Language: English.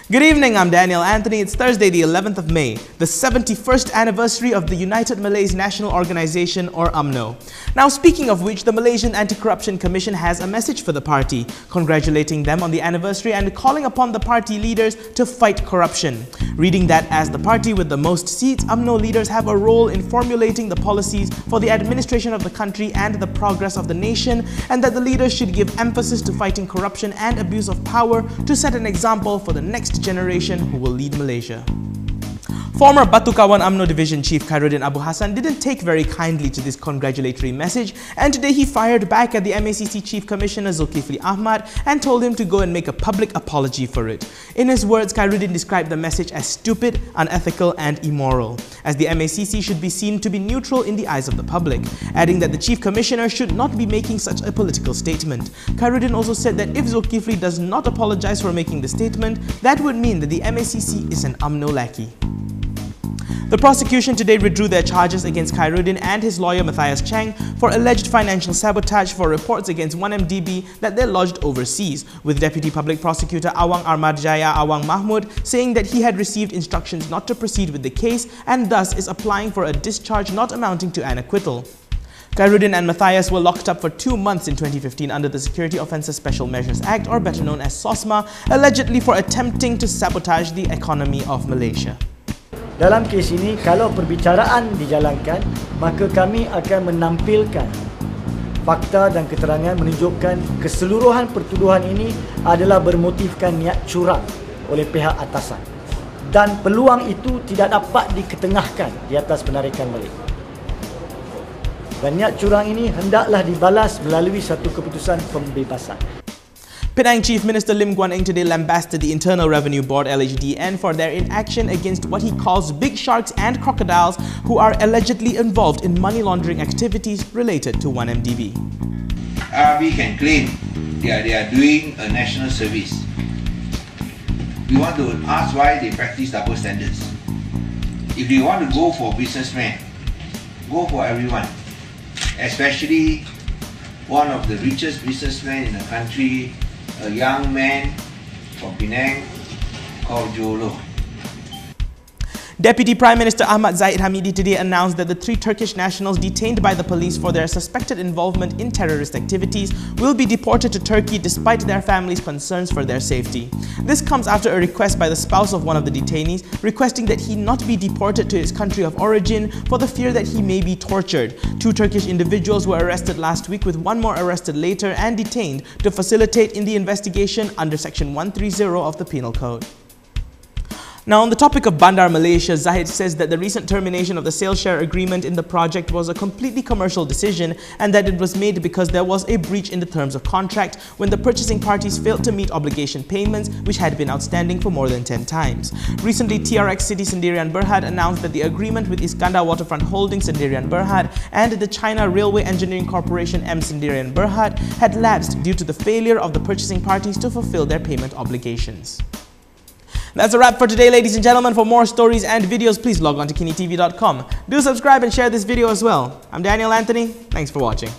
Good evening, I'm Daniel Anthony. It's Thursday, the 11th of May, the 71st anniversary of the United Malaysia National Organisation, or UMNO. Now, speaking of which, the Malaysian Anti-Corruption Commission has a message for the party, congratulating them on the anniversary and calling upon the party leaders to fight corruption. Reading that as the party with the most seats, UMNO leaders have a role in formulating the policies for the administration of the country and the progress of the nation, and that the leaders should give emphasis to fighting corruption and abuse of power to set an example for the next generation who will lead Malaysia. Former Batu Kawan UMNO Division Chief Cairo Dean Abu Hassan didn't take very kindly to this congratulatory message, and today he fired back at the MACC Chief Commissioner Zulkifli Ahmad and told him to go and make a public apology for it. In his words, Cairo Dean described the message as stupid, unethical and immoral, as the MACC should be seen to be neutral in the eyes of the public, adding that the Chief Commissioner should not be making such a political statement. Cairo Dean also said that if Zulkifli does not apologize for making the statement, that would mean that the MACC is an UMNO lackey. The prosecution today withdrew their charges against Cairo Dean and his lawyer Matthias Chang for alleged financial sabotage for reports against 1MDB that they lodged overseas, with Deputy Public Prosecutor Awang Armadjaya Awang Mahmud saying that he had received instructions not to proceed with the case and thus is applying for a discharge not amounting to an acquittal. Cairo Dean and Matthias were locked up for 2 months in 2015 under the Security Offences Special Measures Act, or better known as SOSMA, allegedly for attempting to sabotage the economy of Malaysia. Dalam kes ini, kalau perbicaraan dijalankan, maka kami akan menampilkan fakta dan keterangan menunjukkan keseluruhan pertuduhan ini adalah bermotifkan niat curang oleh pihak atasan. Dan peluang itu tidak dapat diketengahkan di atas penarikan balik. Dan niat curang ini hendaklah dibalas melalui satu keputusan pembebasan. Penang Chief Minister Lim Guan today lambasted the Internal Revenue Board (LHDN) for their inaction against what he calls big sharks and crocodiles who are allegedly involved in money laundering activities related to 1MDB. We can claim they are doing a national service. We want to ask why they practice double standards. If they want to go for businessmen, go for everyone, especially one of the richest businessmen in the country, a young man from Penang called Jolo. Deputy Prime Minister Ahmad Zahid Hamidi today announced that the 3 Turkish nationals detained by the police for their suspected involvement in terrorist activities will be deported to Turkey despite their families' concerns for their safety. This comes after a request by the spouse of one of the detainees requesting that he not be deported to his country of origin for the fear that he may be tortured. 2 Turkish individuals were arrested last week, with 1 more arrested later and detained to facilitate in the investigation under Section 130 of the Penal Code. Now, on the topic of Bandar Malaysia, Zahid says that the recent termination of the sales share agreement in the project was a completely commercial decision and that it was made because there was a breach in the terms of contract when the purchasing parties failed to meet obligation payments which had been outstanding for more than 10 times. Recently, TRX City Sendirian Berhad announced that the agreement with Iskandar Waterfront Holdings Sendirian Berhad and the China Railway Engineering Corporation M Sendirian Berhad had lapsed due to the failure of the purchasing parties to fulfill their payment obligations. That's a wrap for today, ladies and gentlemen. For more stories and videos, please log on to KiniTV.com. Do subscribe and share this video as well. I'm Daniel Anthony. Thanks for watching.